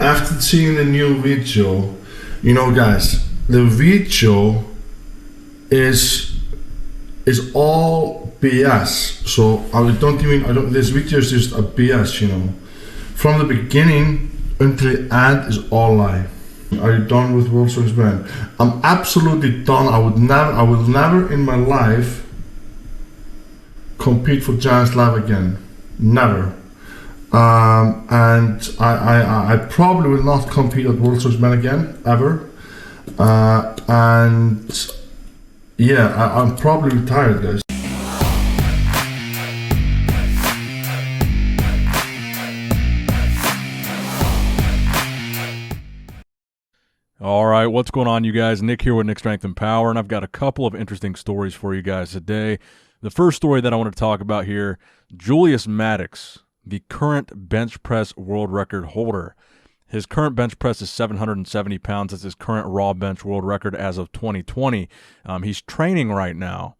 after seeing the new video, you know, guys, the video is all BS. So this video is just a BS, you know. From the beginning until the end is all lie. Are you done with World's Strongest Man? I'm absolutely done. I will never in my life compete for Giants Live again. Never. And I probably will not compete at World's Strongest Man again, ever. And yeah, I'm probably retired, guys. All right, what's going on, you guys? Nick here with Nick Strength and Power, and I've got a couple of interesting stories for you guys today. The first story that I want to talk about here, Juliua Maddox, the current bench press world record holder. His current bench press is 770 pounds. That's his current raw bench world record as of 2020. He's training right now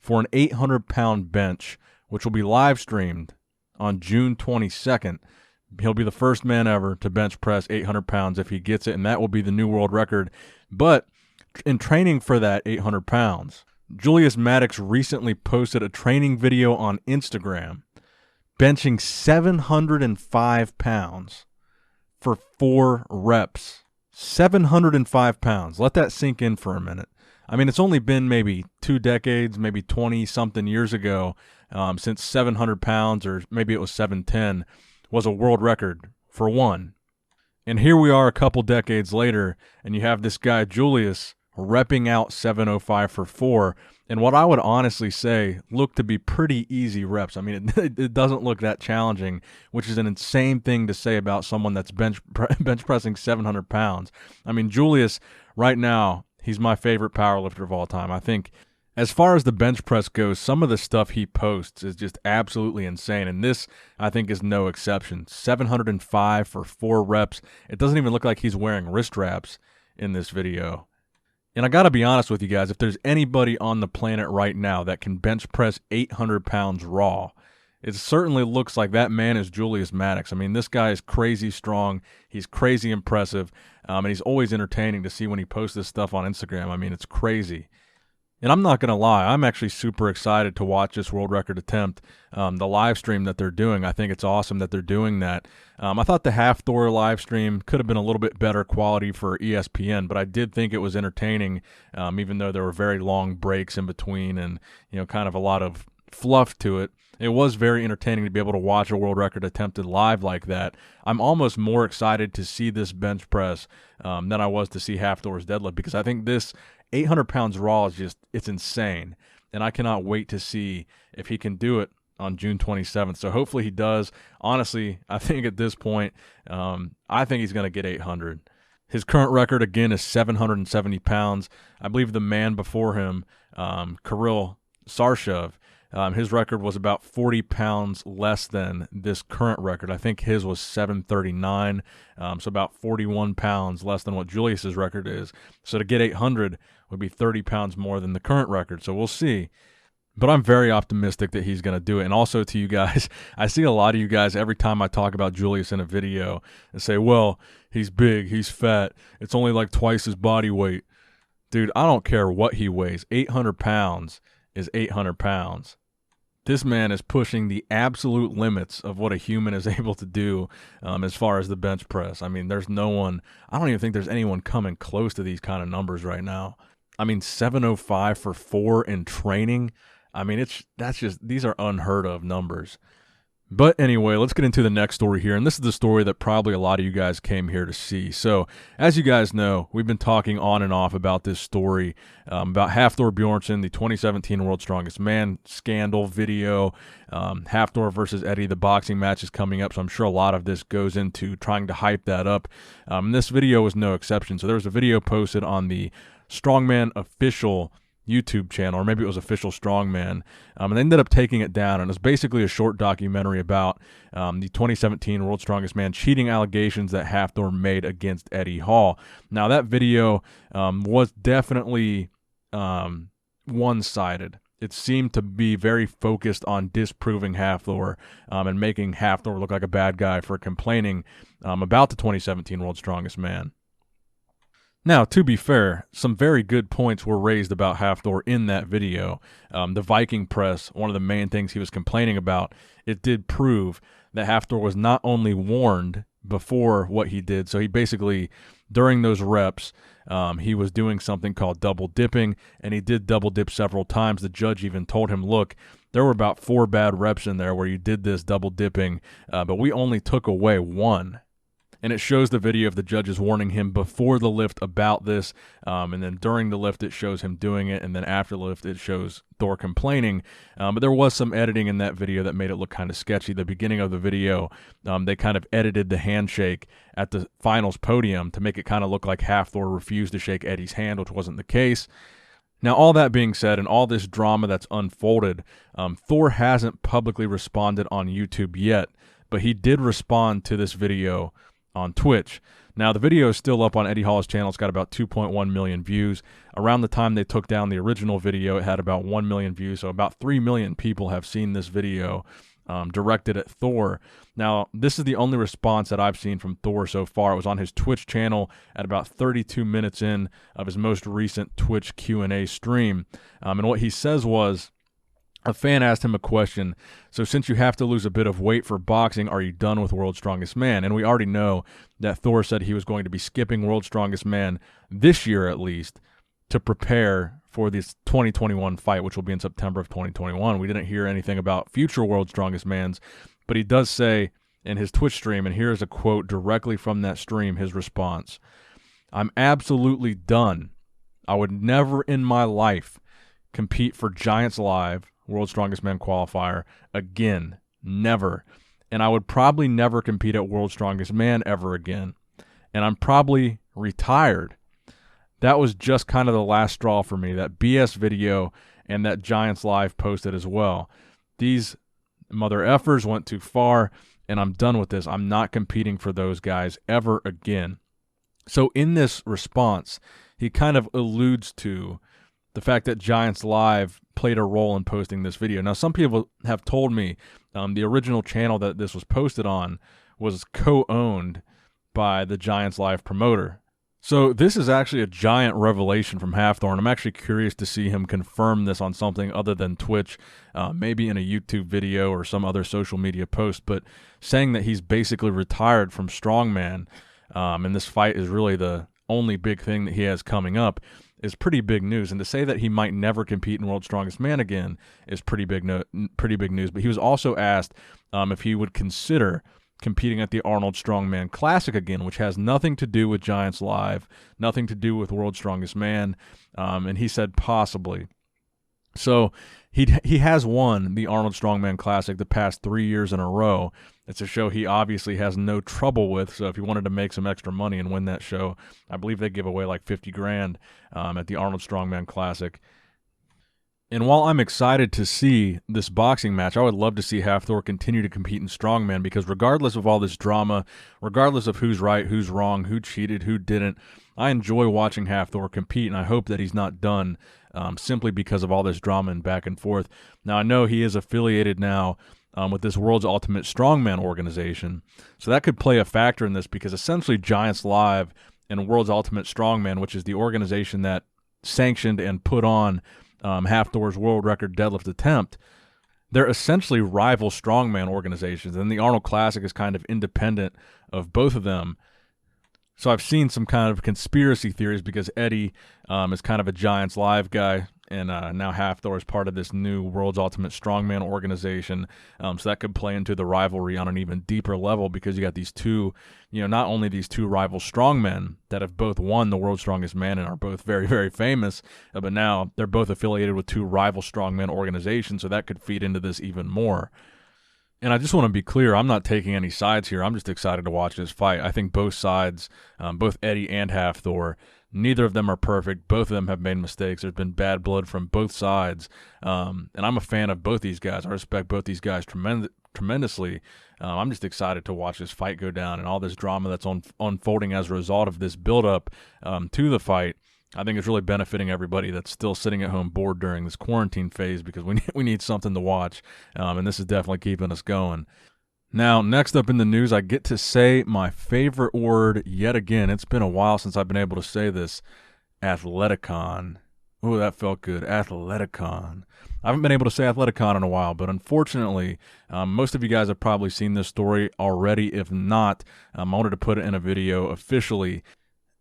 for an 800-pound bench, which will be live streamed on June 22nd. He'll be the first man ever to bench press 800 pounds if he gets it, and that will be the new world record. But in training for that 800 pounds, Juliua Maddox recently posted a training video on Instagram benching 705 pounds for 4 reps. 705 pounds. Let that sink in for a minute. I mean, it's only been maybe 2 decades, maybe 20-something years ago since 700 pounds, or maybe it was 710, was a world record for one. And here we are a couple decades later, and you have this guy, Julius, repping out 705 for 4, and what I would honestly say look to be pretty easy reps. I mean, it doesn't look that challenging, which is an insane thing to say about someone that's bench pressing 700 pounds. I mean, Julius, right now, he's my favorite powerlifter of all time. I think as far as the bench press goes, some of the stuff he posts is just absolutely insane, and this, I think, is no exception. 705 for 4 reps. It doesn't even look like he's wearing wrist wraps in this video. And I got to be honest with you guys, if there's anybody on the planet right now that can bench press 800 pounds raw, it certainly looks like that man is Juliua Maddox. I mean, this guy is crazy strong. He's crazy impressive, and he's always entertaining to see when he posts this stuff on Instagram. I mean, it's crazy. And I'm not going to lie, I'm actually super excited to watch this world record attempt, the live stream that they're doing. I think it's awesome that they're doing that. I thought the Hafthor live stream could have been a little bit better quality for ESPN, but I did think it was entertaining, even though there were very long breaks in between and, you know, kind of a lot of fluff to it. It was very entertaining to be able to watch a world record attempted live like that. I'm almost more excited to see this bench press than I was to see Hafthor's deadlift, because I think this 800 pounds raw is just, it's insane. And I cannot wait to see if he can do it on June 27th. So hopefully he does. Honestly, I think at this point, I think he's going to get 800. His current record, again, is 770 pounds. I believe the man before him, Kirill Sarshev, his record was about 40 pounds less than this current record. I think his was 739, so about 41 pounds less than what Julius's record is. So to get 800 would be 30 pounds more than the current record. So we'll see. But I'm very optimistic that he's going to do it. And also to you guys, I see a lot of you guys every time I talk about Julius in a video and say, well, he's big, he's fat, it's only like twice his body weight. Dude, I don't care what he weighs. 800 pounds is 800 pounds. This man is pushing the absolute limits of what a human is able to do as far as the bench press. I mean, there's no one, I don't even think there's anyone coming close to these kind of numbers right now. I mean, 705 for 4 in training. I mean, these are unheard of numbers. But anyway, let's get into the next story here, and this is the story that probably a lot of you guys came here to see. So, as you guys know, we've been talking on and off about this story, about Hafthor Bjornsson, the 2017 World's Strongest Man scandal video. Hafthor versus Eddie, the boxing match is coming up, so I'm sure a lot of this goes into trying to hype that up. This video was no exception. So there was a video posted on the Strongman official YouTube channel, or maybe it was Official Strongman, and they ended up taking it down, and it was basically a short documentary about the 2017 World's Strongest Man cheating allegations that Hafthor made against Eddie Hall. Now, that video was definitely one-sided. it seemed to be very focused on disproving Hafthor and making Hafthor look like a bad guy for complaining about the 2017 World's Strongest Man. Now, to be fair, some very good points were raised about Hafthor in that video. The Viking press, one of the main things he was complaining about, it did prove that Hafthor was not only warned before what he did, so he basically, during those reps, he was doing something called double dipping, and he did double dip several times. The judge even told him, look, there were about 4 bad reps in there where you did this double dipping, but we only took away 1. And it shows the video of the judges warning him before the lift about this, and then during the lift it shows him doing it, and then after the lift it shows Thor complaining. But there was some editing in that video that made it look kind of sketchy. The beginning of the video, they kind of edited the handshake at the finals podium to make it kind of look like Hafthor refused to shake Eddie's hand, which wasn't the case. Now, all that being said, and all this drama that's unfolded, Thor hasn't publicly responded on YouTube yet, but he did respond to this video on Twitch. Now, the video is still up on Eddie Hall's channel. It's got about 2.1 million views. Around the time they took down the original video, it had about 1 million views, so about 3 million people have seen this video directed at Thor. Now, this is the only response that I've seen from Thor so far. It was on his Twitch channel at about 32 minutes in of his most recent Twitch Q&A stream. And what he says was, a fan asked him a question, so since you have to lose a bit of weight for boxing, are you done with World's Strongest Man? And we already know that Thor said he was going to be skipping World's Strongest Man this year at least to prepare for this 2021 fight, which will be in September of 2021. We didn't hear anything about future World's Strongest Mans, but he does say in his Twitch stream, and here's a quote directly from that stream, his response: "I'm absolutely done. I would never in my life compete for Giants Live, World's Strongest Man qualifier, again. Never. And I would probably never compete at World's Strongest Man ever again. And I'm probably retired." That was just kind of the last straw for me. That BS video and that Giants Live posted as well. These mother effers went too far, and I'm done with this. I'm not competing for those guys ever again. So in this response, he kind of alludes to the fact that Giants Live played a role in posting this video. Now, some people have told me the original channel that this was posted on was co-owned by the Giants Live promoter. So this is actually a giant revelation from Hafthor, and I'm actually curious to see him confirm this on something other than Twitch, maybe in a YouTube video or some other social media post, but saying that he's basically retired from strongman, and this fight is really the only big thing that he has coming up, is pretty big news. And to say that he might never compete in World's Strongest Man again is pretty big news. But he was also asked if he would consider competing at the Arnold Strongman Classic again, which has nothing to do with Giants Live, nothing to do with World's Strongest Man, and he said possibly. So he has won the Arnold Strongman Classic the past 3 years in a row. It's a show he obviously has no trouble with, so if he wanted to make some extra money and win that show, I believe they give away like 50 grand at the Arnold Strongman Classic. And while I'm excited to see this boxing match, I would love to see Hafthor continue to compete in strongman, because regardless of all this drama, regardless of who's right, who's wrong, who cheated, who didn't, I enjoy watching Hafthor compete, and I hope that he's not done simply because of all this drama and back and forth. Now, I know he is affiliated now with this World's Ultimate Strongman organization, so that could play a factor in this, because essentially Giants Live and World's Ultimate Strongman, which is the organization that sanctioned and put on Hafthor's world record deadlift attempt, they're essentially rival strongman organizations, and the Arnold Classic is kind of independent of both of them. So I've seen some kind of conspiracy theories because Eddie is kind of a Giants Live guy, and now Hafthor is part of this new World's Ultimate Strongman organization. So that could play into the rivalry on an even deeper level, because you got these two, not only these two rival strongmen that have both won the World's Strongest Man and are both very, very famous, but now they're both affiliated with two rival strongman organizations, so that could feed into this even more. And I just want to be clear, I'm not taking any sides here. I'm just excited to watch this fight. I think both sides, both Eddie and Hafthor, neither of them are perfect. Both of them have made mistakes. There's been bad blood from both sides. And I'm a fan of both these guys. I respect both these guys tremendously. I'm just excited to watch this fight go down, and all this drama that's unfolding as a result of this buildup to the fight I think it's really benefiting everybody that's still sitting at home bored during this quarantine phase, because we need something to watch, and this is definitely keeping us going. Now, next up in the news, I get to say my favorite word yet again. It's been a while since I've been able to say this. Athleticon. Oh, that felt good. Athleticon. I haven't been able to say Athleticon in a while, but unfortunately, most of you guys have probably seen this story already. If not, I wanted to put it in a video officially.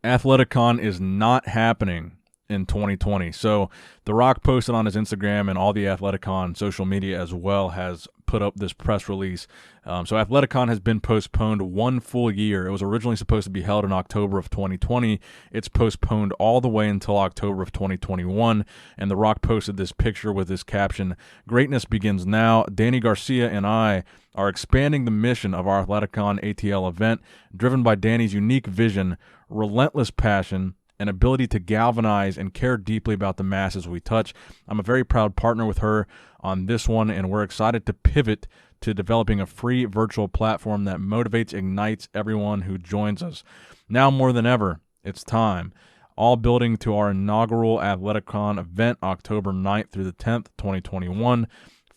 Athleticon is not happening in 2020. So The Rock posted on his Instagram, and all the Athleticon social media as well has put up this press release. So Athleticon has been postponed 1 full year. It was originally supposed to be held in October of 2020. It's postponed all the way until October of 2021. And The Rock posted this picture with this caption, "Greatness begins now. Danny Garcia and I are expanding the mission of our Athleticon ATL event, driven by Danny's unique vision, relentless passion, and ability to galvanize and care deeply about the masses we touch. I'm a very proud partner with her on this one, and we're excited to pivot to developing a free virtual platform that motivates, ignites everyone who joins us. Now more than ever, it's time. All building to our inaugural Athleticon event, October 9th through the 10th, 2021.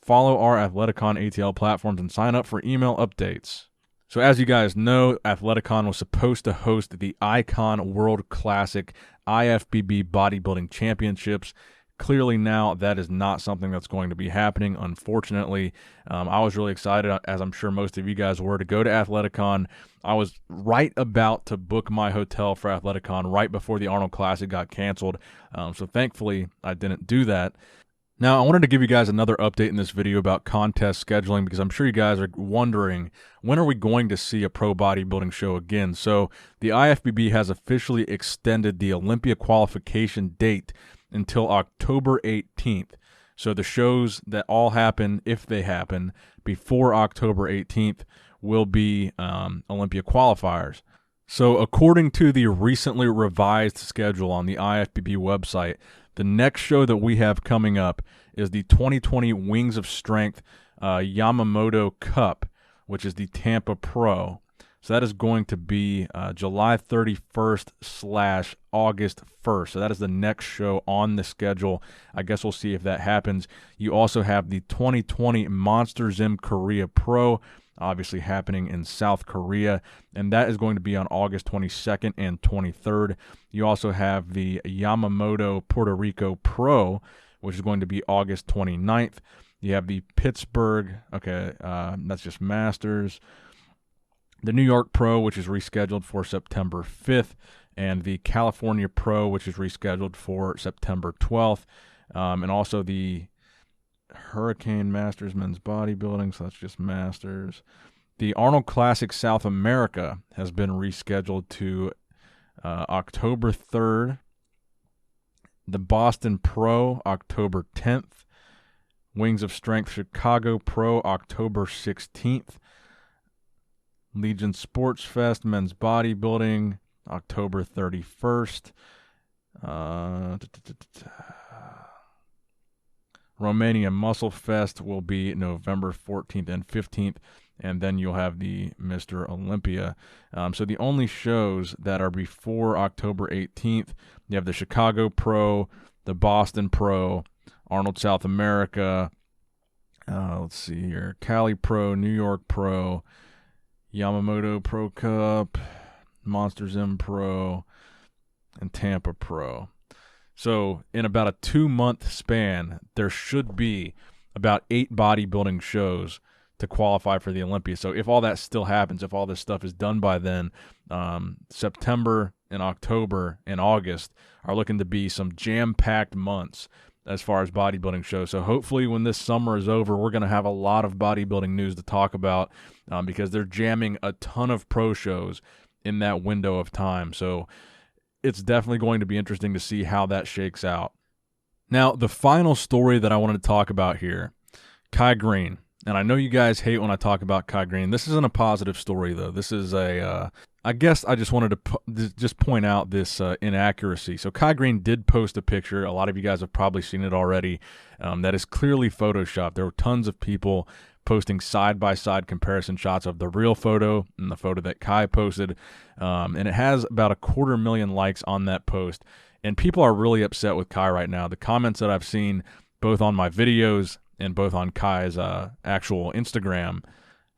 Follow our Athleticon ATL platforms and sign up for email updates." So as you guys know, Athleticon was supposed to host the Icon World Classic IFBB Bodybuilding Championships. Clearly now that is not something that's going to be happening, unfortunately. I was really excited, as I'm sure most of you guys were, to go to Athleticon. I was right about to book my hotel for Athleticon right before the Arnold Classic got canceled. So thankfully I didn't do that. Now, I wanted to give you guys another update in this video about contest scheduling, because I'm sure you guys are wondering, when are we going to see a pro bodybuilding show again? So the IFBB has officially extended the Olympia qualification date until October 18th. So the shows that all happen, if they happen, before October 18th will be Olympia qualifiers. So according to the recently revised schedule on the IFBB website, the next show that we have coming up is the 2020 Wings of Strength Yamamoto Cup, which is the Tampa Pro. So that is going to be July 31st / August 1st. So that is the next show on the schedule. I guess we'll see if that happens. You also have the 2020 Monster Gym Korea Pro, obviously happening in South Korea, and that is going to be on August 22nd and 23rd. You also have the Yamamoto Puerto Rico Pro, which is going to be August 29th. You have the Pittsburgh, that's just Masters. The New York Pro, which is rescheduled for September 5th, and the California Pro, which is rescheduled for September 12th, and also the Hurricane Masters Men's Bodybuilding, so that's just Masters. The Arnold Classic South America has been rescheduled to October 3rd. The Boston Pro, October 10th. Wings of Strength Chicago Pro, October 16th. Legion Sports Fest Men's Bodybuilding, October 31st. Romania Muscle Fest will be November 14th and 15th, and then you'll have the Mr. Olympia. So the only shows that are before October 18th, you have the Chicago Pro, the Boston Pro, Arnold South America, let's see here, Cali Pro, New York Pro, Yamamoto Pro Cup, Monster Gym Pro, and Tampa Pro. So in about a 2-month span, there should be about 8 bodybuilding shows to qualify for the Olympia. So if all that still happens, if all this stuff is done by then, September and October and August are looking to be some jam-packed months as far as bodybuilding shows. So hopefully when this summer is over, we're going to have a lot of bodybuilding news to talk about, because they're jamming a ton of pro shows in that window of time. So it's definitely going to be interesting to see how that shakes out. Now, the final story that I wanted to talk about here, Kai Greene. And I know you guys hate when I talk about Kai Greene. This isn't a positive story, though. This is I guess I just wanted to just point out this inaccuracy. So Kai Greene did post a picture. A lot of you guys have probably seen it already. That is clearly Photoshopped. There were tons of people posting side-by-side comparison shots of the real photo and the photo that Kai posted. And it has about 250,000 likes on that post. And people are really upset with Kai right now. The comments that I've seen both on my videos and both on Kai's actual Instagram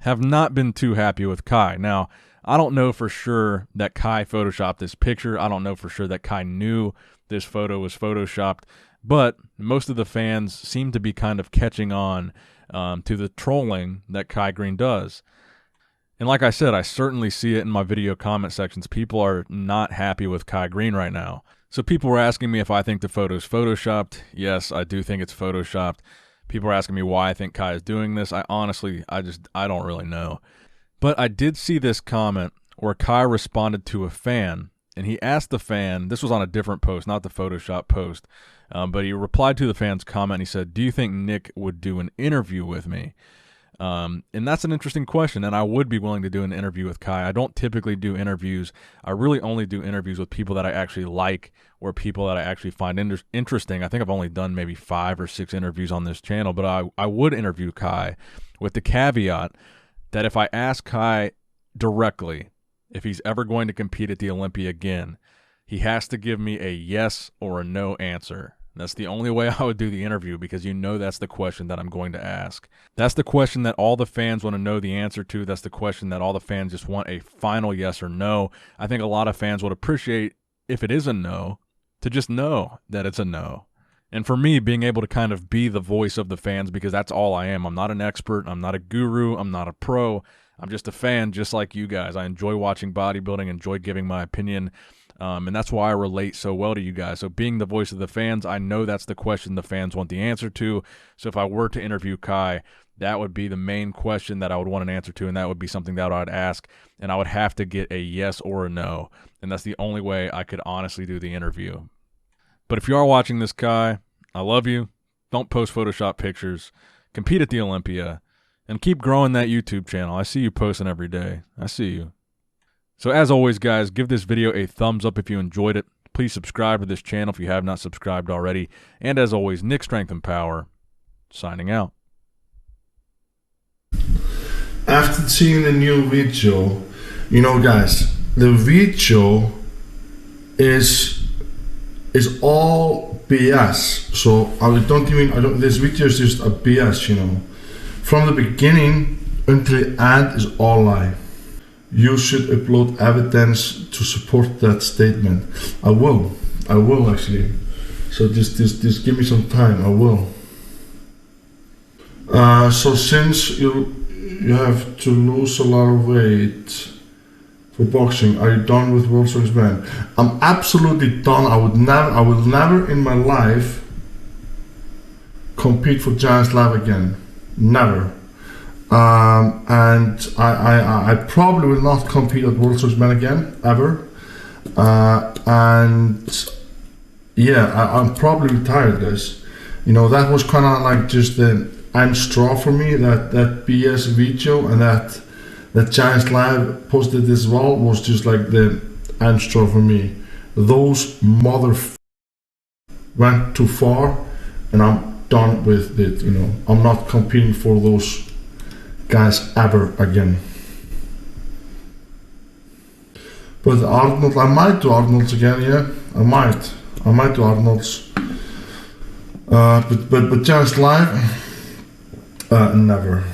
have not been too happy with Kai. Now, I don't know for sure that Kai photoshopped this picture. I don't know for sure that Kai knew this photo was photoshopped, but most of the fans seem to be kind of catching on to the trolling that Kai Greene does. And like I said, I certainly see it in my video comment sections. People are not happy with Kai Greene right now. So people were asking me if I think the photo's photoshopped. Yes, I do think it's photoshopped. People are asking me why I think Kai is doing this. I don't really know. But I did see this comment where Kai responded to a fan, and he asked the fan, this was on a different post, not the Photoshop post, but he replied to the fan's comment, and he said, "Do you think Nick would do an interview with me?" And that's an interesting question, and I would be willing to do an interview with Kai. I don't typically do interviews. I really only do interviews with people that I actually like or people that I actually find interesting. I think I've only done maybe 5 or 6 interviews on this channel, but I would interview Kai with the caveat that if I ask Kai directly if he's ever going to compete at the Olympia again, he has to give me a yes or a no answer. That's the only way I would do the interview, because you know that's the question that I'm going to ask. That's the question that all the fans want to know the answer to. That's the question that all the fans just want a final yes or no. I think a lot of fans would appreciate, if it is a no, to just know that it's a no. And for me, being able to kind of be the voice of the fans, because that's all I am. I'm not an expert. I'm not a guru. I'm not a pro. I'm just a fan, just like you guys. I enjoy watching bodybuilding, enjoy giving my opinion. And that's why I relate so well to you guys. So being the voice of the fans, I know that's the question the fans want the answer to. So if I were to interview Kai, that would be the main question that I would want an answer to, and that would be something that I'd ask, and I would have to get a yes or a no. And that's the only way I could honestly do the interview. But if you are watching this, Kai, I love you. Don't post Photoshop pictures. Compete at the Olympia. And keep growing that YouTube channel. I see you posting every day. I see you. So as always, guys, give this video a thumbs up if you enjoyed it. Please subscribe to this channel if you have not subscribed already. And as always, Nick Strength and Power, signing out. After seeing the new video, you know, guys, the video is all BS. So this video is just a BS, you know. From the beginning until the end is all lie. You should upload evidence to support that statement. I will actually. So just give me some time. I will. So since you have to lose a lot of weight for boxing, are you done with World Strongest Man? I'm absolutely done. I will never in my life compete for Giants Live again. Never. And I probably will not compete at World Strongest Man again, ever. And yeah, I'm probably retired, guys. You know, that was kind of like just the end straw for me, that BS video, and that Giants Live posted as well was just like the end straw for me. Those motherfuckers went too far, and I'm done with it, you know. I'm not competing for those guys ever again. But Arnold, I might do Arnold's again, yeah. I might do Arnold's. But Giants Live, never.